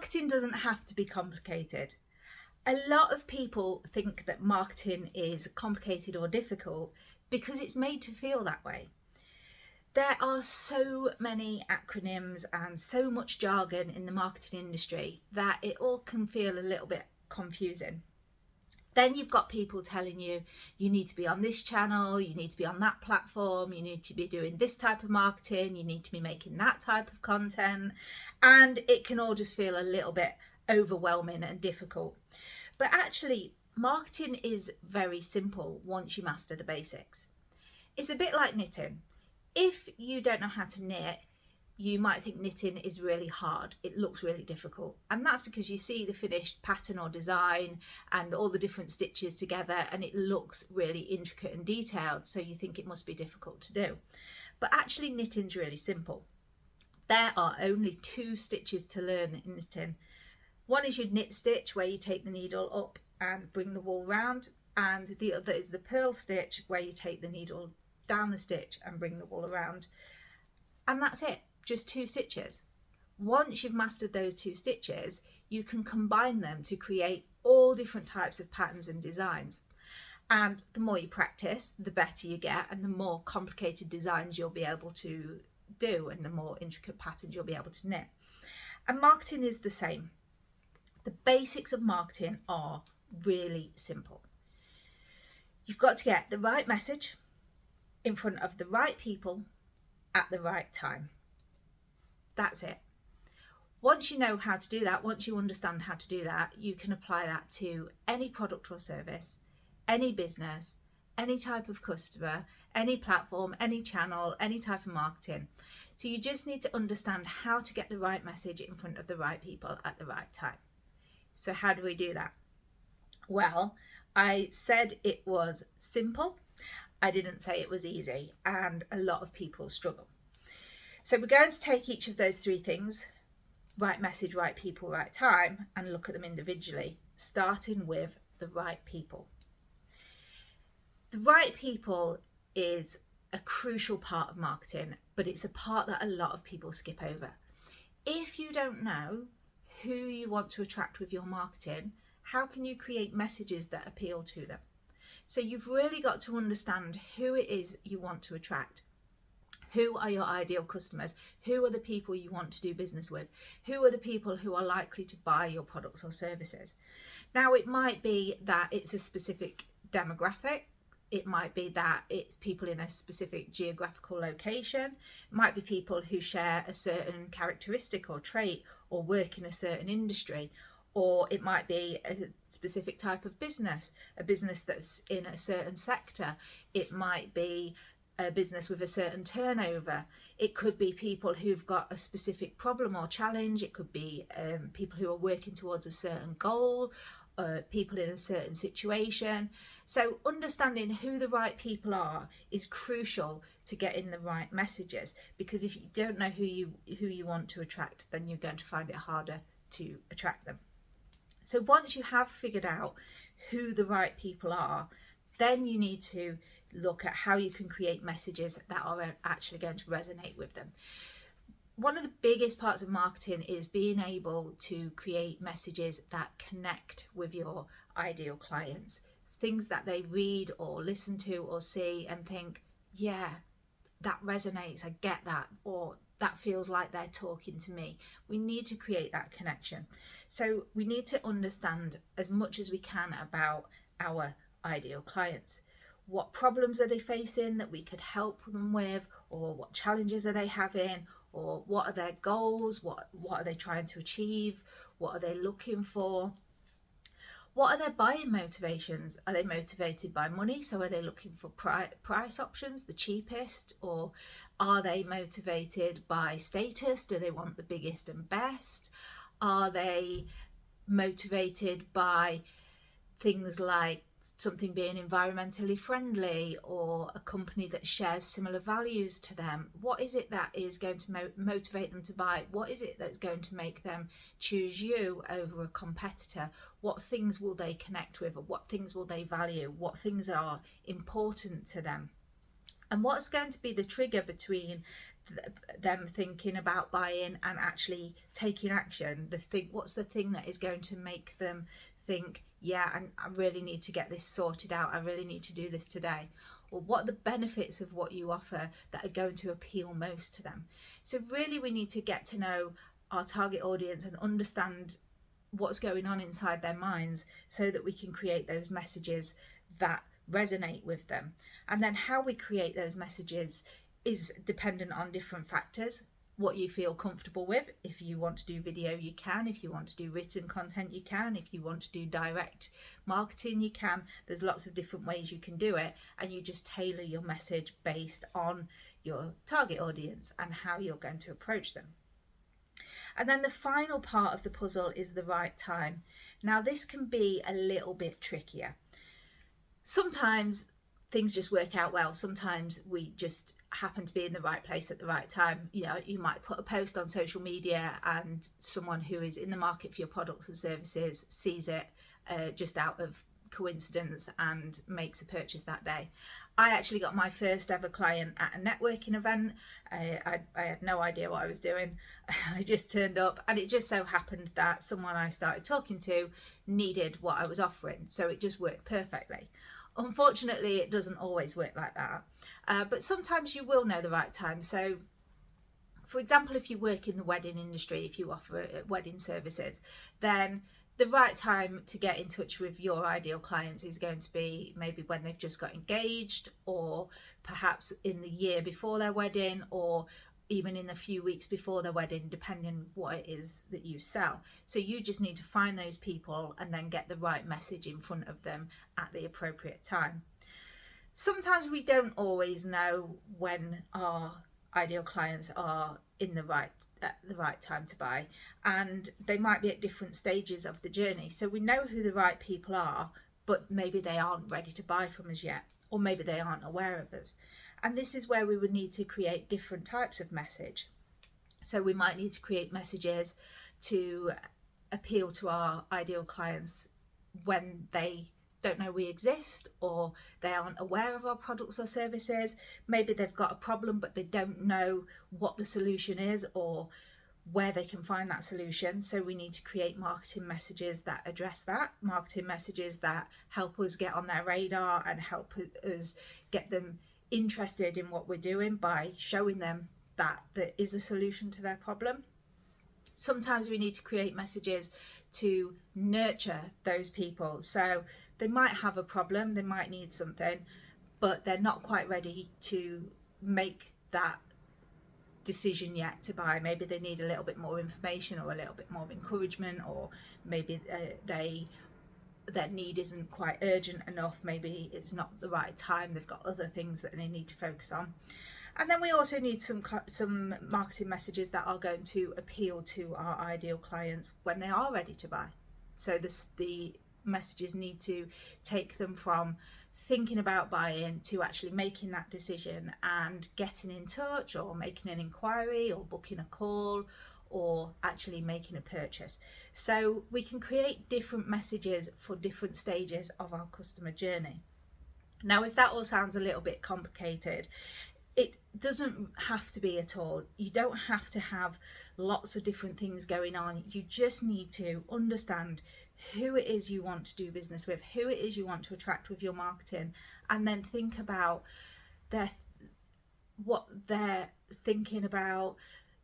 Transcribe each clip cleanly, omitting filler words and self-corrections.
Marketing doesn't have to be complicated. A lot of people think that marketing is complicated or difficult because it's made to feel that way. There are so many acronyms and so much jargon in the marketing industry that it all can feel a little bit confusing. Then you've got people telling you, you need to be on this channel, you need to be on that platform, you need to be doing this type of marketing, you need to be making that type of content. And it can all just feel a little bit overwhelming and difficult. But actually, marketing is very simple once you master the basics. It's a bit like knitting. If you don't know how to knit, you might think knitting is really hard. It looks really difficult. And that's because you see the finished pattern or design and all the different stitches together and it looks really intricate and detailed. So you think it must be difficult to do. But actually knitting's really simple. There are only 2 stitches to learn in knitting. One is your knit stitch where you take the needle up and bring the wool round. And the other is the purl stitch where you take the needle down the stitch and bring the wool around. And that's it. Just 2 stitches. Once you've mastered those 2 stitches, you can combine them to create all different types of patterns and designs. And the more you practice, the better you get and the more complicated designs you'll be able to do and the more intricate patterns you'll be able to knit. And marketing is the same. The basics of marketing are really simple. You've got to get the right message in front of the right people at the right time. That's it. Once you know how to do that, once you understand how to do that, you can apply that to any product or service, any business, any type of customer, any platform, any channel, any type of marketing. So you just need to understand how to get the right message in front of the right people at the right time. So how do we do that? Well, I said it was simple. I didn't say it was easy, and a lot of people struggle. So we're going to take each of those 3 things, right message, right people, right time, and look at them individually, starting with the right people. The right people is a crucial part of marketing, but it's a part that a lot of people skip over. If you don't know who you want to attract with your marketing, how can you create messages that appeal to them? So you've really got to understand who it is you want to attract. Who are your ideal customers? Who are the people you want to do business with? Who are the people who are likely to buy your products or services? Now, it might be that it's a specific demographic. It might be that it's people in a specific geographical location. It might be people who share a certain characteristic or trait or work in a certain industry. Or it might be a specific type of business, a business that's in a certain sector. It might be a business with a certain turnover. It could be people who've got a specific problem or challenge. It could be people who are working towards a certain goal, people in a certain situation. So understanding who the right people are is crucial to getting the right messages, because if you don't know who you want to attract, then you're going to find it harder to attract them. So once you have figured out who the right people are, then you need to look at how you can create messages that are actually going to resonate with them. One of the biggest parts of marketing is being able to create messages that connect with your ideal clients. It's things that they read or listen to or see and think, yeah, that resonates, I get that, or that feels like they're talking to me. We need to create that connection. So we need to understand as much as we can about our ideal clients. What problems are they facing that we could help them with, or what challenges are they having, or what are their goals, what are they trying to achieve, what are they looking for? What are their buying motivations? Are they motivated by money? So are they looking for price options, the cheapest? Or are they motivated by status? Do they want the biggest and best? Are they motivated by things like something being environmentally friendly or a company that shares similar values to them? What is it that is going to motivate them to buy? What is it that's going to make them choose you over a competitor? What things will they connect with? Or what things will they value? What things are important to them? And what's going to be the trigger between them thinking about buying and actually taking action. What's the thing that is going to make them think, yeah, and I really need to get this sorted out, I really need to do this today? Or what are the benefits of what you offer that are going to appeal most to them? So really we need to get to know our target audience and understand what's going on inside their minds so that we can create those messages that resonate with them. And then how we create those messages is dependent on different factors. What you feel comfortable with. If you want to do video, you can. If you want to do written content, you can. If you want to do direct marketing, you can. There's lots of different ways you can do it, and you just tailor your message based on your target audience and how you're going to approach them. And then the final part of the puzzle is the right time. Now this can be a little bit trickier. Sometimes things just work out well. Sometimes we just happen to be in the right place at the right time. You know, you might put a post on social media and someone who is in the market for your products and services sees it just out of coincidence and makes a purchase that day. I actually got my first ever client at a networking event. I had no idea what I was doing. I just turned up, and it just so happened that someone I started talking to needed what I was offering, so it just worked perfectly. Unfortunately, it doesn't always work like that, but sometimes you will know the right time. So for example, if you work in the wedding industry, if you offer wedding services, then the right time to get in touch with your ideal clients is going to be maybe when they've just got engaged, or perhaps in the year before their wedding, or even in a few weeks before their wedding, depending what it is that you sell. So you just need to find those people and then get the right message in front of them at the appropriate time. Sometimes we don't always know when our ideal clients are in the right time to buy, and they might be at different stages of the journey. So we know who the right people are, but maybe they aren't ready to buy from us yet, or maybe they aren't aware of us. And this is where we would need to create different types of message. So we might need to create messages to appeal to our ideal clients when they don't know we exist, or they aren't aware of our products or services. Maybe they've got a problem but they don't know what the solution is or where they can find that solution. So we need to create marketing messages that address that, marketing messages that help us get on their radar and help us get them interested in what we're doing by showing them that there is a solution to their problem. Sometimes we need to create messages to nurture those people. So they might have a problem, they might need something, but they're not quite ready to make that decision yet to buy. Maybe they need a little bit more information or a little bit more encouragement, or maybe their need isn't quite urgent enough. Maybe it's not the right time, they've got other things that they need to focus on. And then we also need some marketing messages that are going to appeal to our ideal clients when they are ready to buy. So the messages need to take them from thinking about buying to actually making that decision and getting in touch, or making an inquiry, or booking a call, or actually making a purchase. So we can create different messages for different stages of our customer journey. Now, if that all sounds a little bit complicated, it doesn't have to be at all. You don't have to have lots of different things going on. You just need to understand who it is you want to do business with, who it is you want to attract with your marketing, and then think about what they're thinking about,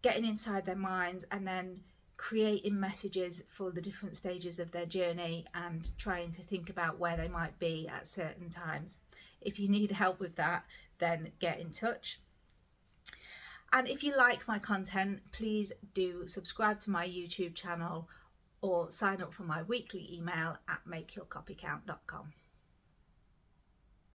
getting inside their minds, and then creating messages for the different stages of their journey and trying to think about where they might be at certain times. If you need help with that, then get in touch. And if you like my content, please do subscribe to my YouTube channel or sign up for my weekly email at makeyourcopycount.com.